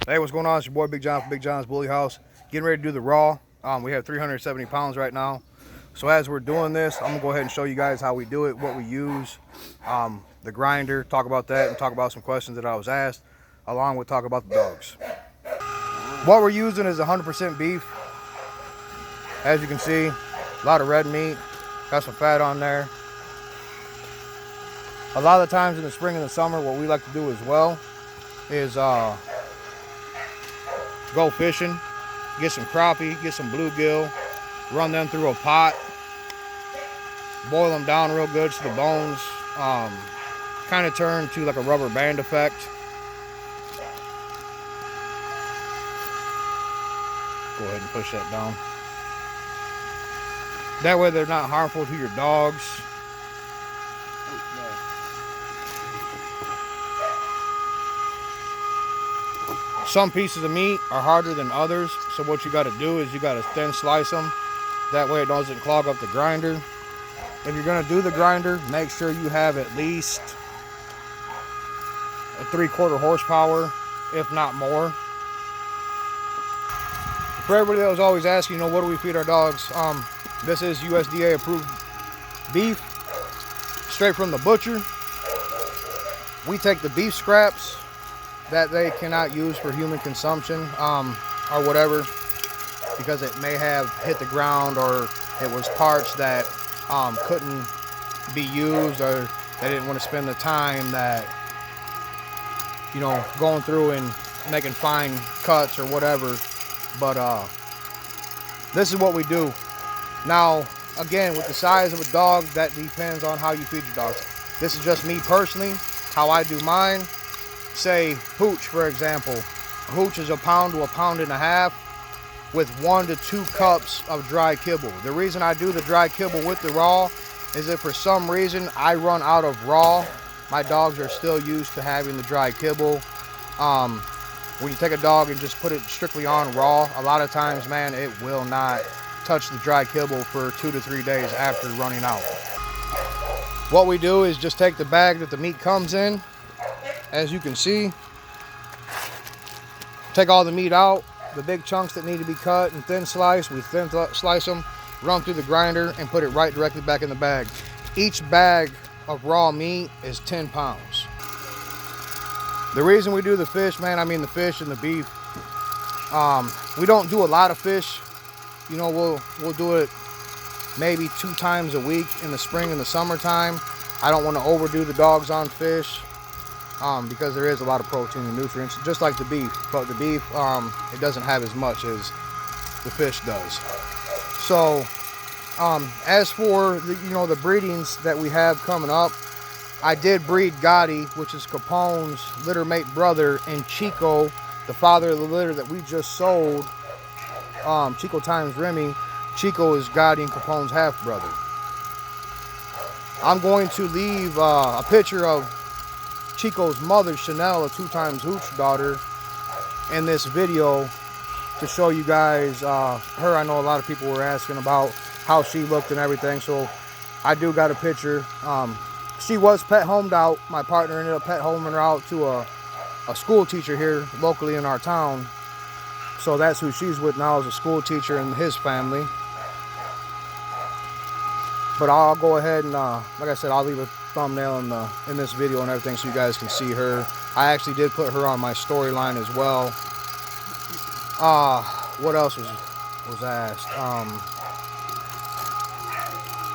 Hey, what's going on? It's your boy Big John from Big John's Bully House. Getting ready to do the raw. We have 370 pounds right now. So as we're doing this, I'm gonna go ahead and show you guys how we do it, what we use, the grinder, talk about that, and talk about some questions that I was asked, along with talk about the dogs. What we're using is 100% beef. As you can see, a lot of red meat, got some fat on there. A lot of the times in the spring and the summer, what we like to do as well is go fishing, get some crappie, get some bluegill, run them through a pot, boil them down real good so the bones kind of turn to like a rubber band effect. Go ahead and push that down. That way they're not harmful to your dogs. Some pieces of meat are harder than others, so what you got to do is you got to thin slice them. That way it doesn't clog up the grinder. If you're going to do the grinder, make sure you have at least a 3/4 horsepower, if not more. For everybody that was always asking, what do we feed our dogs? This is USDA approved beef, straight from the butcher. We take the beef scraps that they cannot use for human consumption or whatever, because it may have hit the ground or it was parts that couldn't be used, or they didn't want to spend the time that going through and making fine cuts or whatever. But this is what we do. Now again, with the size of a dog, that depends on how you feed your dogs. This is just me personally, how I do mine. Say hooch, for example. Hooch is 1 pound to 1.5 pounds with 1 to 2 cups of dry kibble. The reason I do the dry kibble with the raw is if for some reason I run out of raw, my dogs are still used to having the dry kibble. When you take a dog and just put it strictly on raw, a lot of times, man, it will not touch the dry kibble for 2 to 3 days after running out. What we do is just take the bag that the meat comes in. As you can see, take all the meat out, the big chunks that need to be cut and thin sliced, we thin slice them, run through the grinder, and put it right directly back in the bag. Each bag of raw meat is 10 pounds. The reason we do the fish, man, the fish and the beef, we don't do a lot of fish. We'll do it maybe 2 times a week in the spring and the summertime. I don't want to overdo the dogs on fish. Because there is a lot of protein and nutrients, just like the beef. But the beef, it doesn't have as much as the fish does. So, as for the breedings that we have coming up, I did breed Gotti, which is Capone's litter mate brother, and Chico, the father of the litter that we just sold. Chico times Remy. Chico is Gotti and Capone's half brother. I'm going to leave a picture of Chico's mother, Chanel, a 2-time hooch daughter, in this video to show you guys her. I know a lot of people were asking about how she looked and everything, so I do got a picture. She was pet homed out. My partner ended up pet homing her out to a school teacher here locally in our town. So that's who she's with now, is a school teacher and his family. But I'll go ahead and, like I said, I'll leave a thumbnail in this video and everything so you guys can see her. I actually did put her on my storyline as well. What else was asked?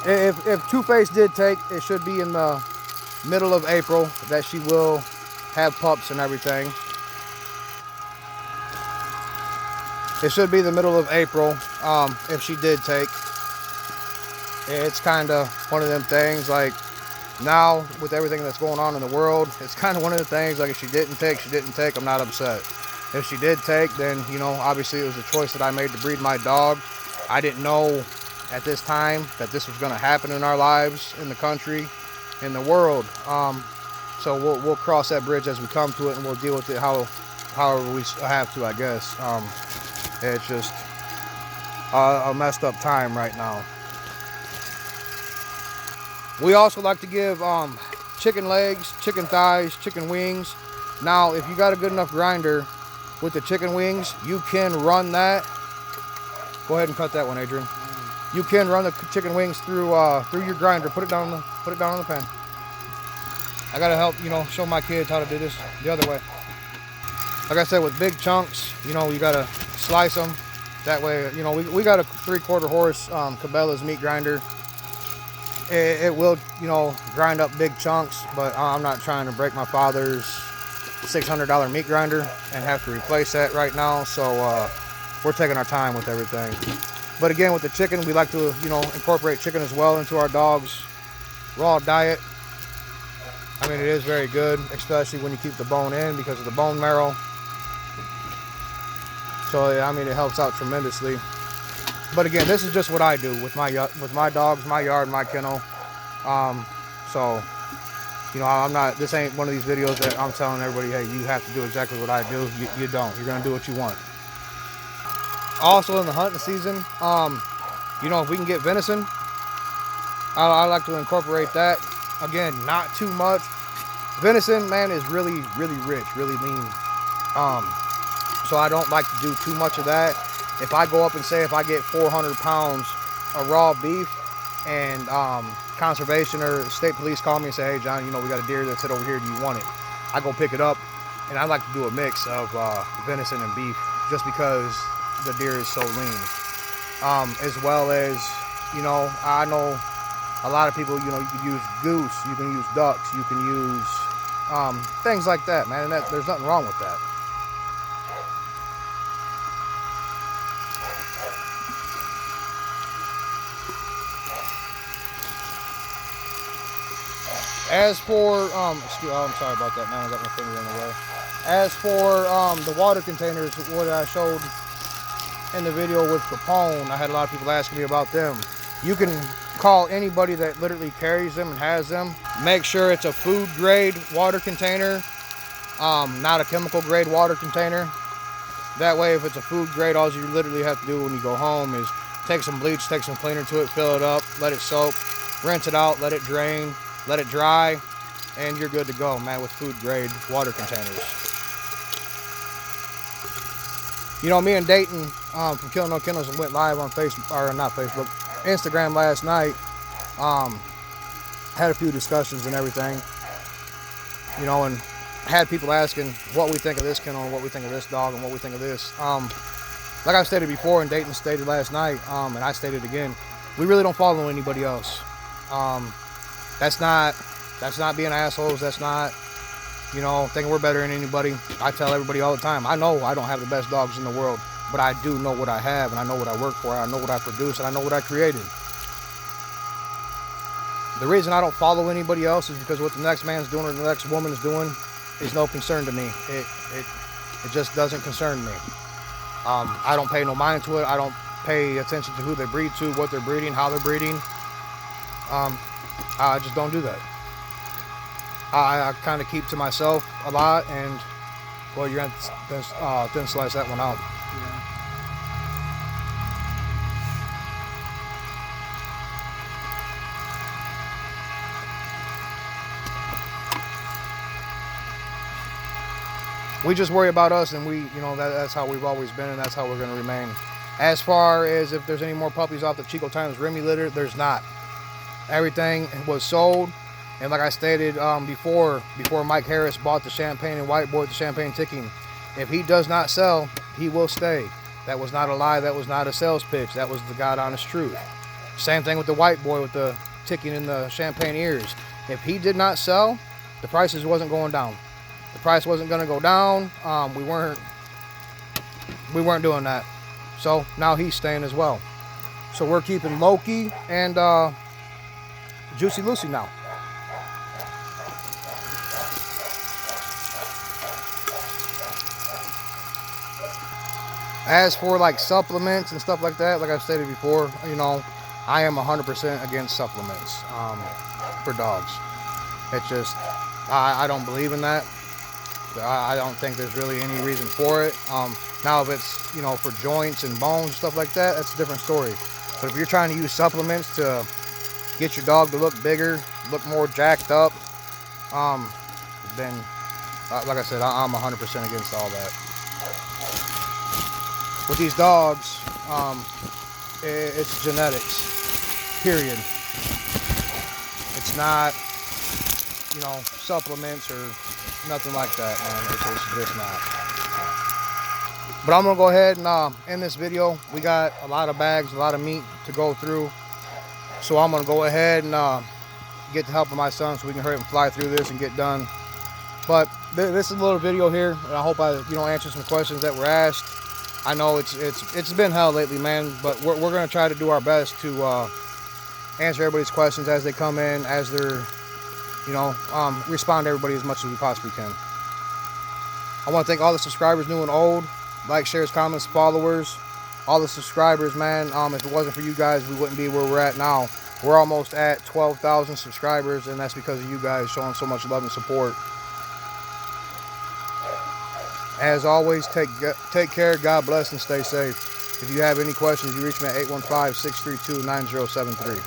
If Two-Face did take, it should be in the middle of April that she will have pups and everything. It should be the middle of April if she did take. It's kind of one of them things, like now with everything that's going on in the world, it's kind of one of the things, like if she didn't take, I'm not upset. If she did take, then, obviously it was a choice that I made to breed my dog. I didn't know at this time that this was going to happen in our lives, in the country, in the world. So we'll cross that bridge as we come to it, and we'll deal with it however we have to, I guess. It's just a messed up time right now. We also like to give chicken legs, chicken thighs, chicken wings. Now, if you got a good enough grinder, with the chicken wings, you can run that. Go ahead and cut that one, Adrian. You can run the chicken wings through your grinder. Put it down on the pan. I gotta help, show my kids how to do this the other way. Like I said, with big chunks, you gotta slice them. That way, we got a 3/4 horse Cabela's meat grinder. It will, grind up big chunks, but I'm not trying to break my father's $600 meat grinder and have to replace that right now. So we're taking our time with everything. But again, with the chicken, we like to, incorporate chicken as well into our dog's raw diet. I mean, it is very good, especially when you keep the bone in because of the bone marrow. So, I mean, it helps out tremendously. But again, this is just what I do with my dogs, my yard, my kennel. So, I'm not, this ain't one of these videos that I'm telling everybody, hey, you have to do exactly what I do. You don't. You're going to do what you want. Also in the hunting season, if we can get venison, I like to incorporate that. Again, not too much. Venison, man, is really, really rich, really lean. So I don't like to do too much of that. If I go up and say if I get 400 pounds of raw beef and conservation or state police call me and say, hey, John, we got a deer that's hit over here. Do you want it? I go pick it up, and I like to do a mix of venison and beef just because the deer is so lean. As well as, I know a lot of people, you can use goose, you can use ducks, you can use things like that, man. And there's nothing wrong with that. As for, I'm sorry about that, man. I got my finger in the way. As for the water containers, what I showed in the video with Capone, I had a lot of people asking me about them. You can call anybody that literally carries them and has them. Make sure it's a food grade water container, not a chemical grade water container. That way, if it's a food grade, all you literally have to do when you go home is take some bleach, take some cleaner to it, fill it up, let it soak, rinse it out, let it drain, let it dry, and you're good to go, man, with food grade water containers. Me and Dayton from Killing No Kennels went live on Facebook, or not Facebook, Instagram last night. Had a few discussions and everything, and had people asking what we think of this kennel, and what we think of this dog, and what we think of this. Like I stated before, and Dayton stated last night, and I stated again, we really don't follow anybody else. That's not being assholes. That's not, thinking we're better than anybody. I tell everybody all the time, I know I don't have the best dogs in the world, but I do know what I have, and I know what I work for, I know what I produce, and I know what I created. The reason I don't follow anybody else is because what the next man's doing or the next woman's doing is no concern to me. It just doesn't concern me. I don't pay no mind to it. I don't pay attention to who they breed to, what they're breeding, how they're breeding. I just don't do that. I kind of keep to myself a lot, and well, you're going to thin slice that one out. Yeah. We just worry about us, and that's how we've always been, and that's how we're going to remain. As far as if there's any more puppies off the Chico Times Remy litter, there's not. Everything was sold, and like I stated before Mike Harris bought the Champagne and White Boy, the Champagne ticking, if he does not sell, he will stay. That was not a lie. That was not a sales pitch. That was the God honest truth. Same thing with the White Boy with the ticking in the Champagne ears. If he did not sell, the prices wasn't going down. The price wasn't going to go down. We weren't doing that. So now he's staying as well. So we're keeping Loki and Juicy Lucy now. As for like supplements and stuff like that, like I've stated before, I am 100% against supplements for dogs. It's just, I don't believe in that. I don't think there's really any reason for it. Now if it's, for joints and bones, stuff like that, that's a different story. But if you're trying to use supplements to get your dog to look bigger, look more jacked up, then, like I said, I'm 100% against all that. with these dogs, it's genetics, period. It's not, you know, supplements or nothing like that, man. It's just not. But I'm gonna go ahead and end this video. We got a lot of bags, a lot of meat to go through, so I'm gonna go ahead and get the help of my son so we can hurry up and fly through this and get done. But this is a little video here, and I hope I, you know, answer some questions that were asked. I know it's been hell lately, man, but we're gonna try to do our best to answer everybody's questions as they come in, as they're, you know, respond to everybody as much as we possibly can. I want to thank all the subscribers, new and old, like, shares, comments, followers, all the subscribers, man. If it wasn't for you guys, we wouldn't be where we're at now. We're almost at 12,000 subscribers, and that's because of you guys showing so much love and support. As always, take care, God bless, and stay safe. If you have any questions, you reach me at 815-632-9073.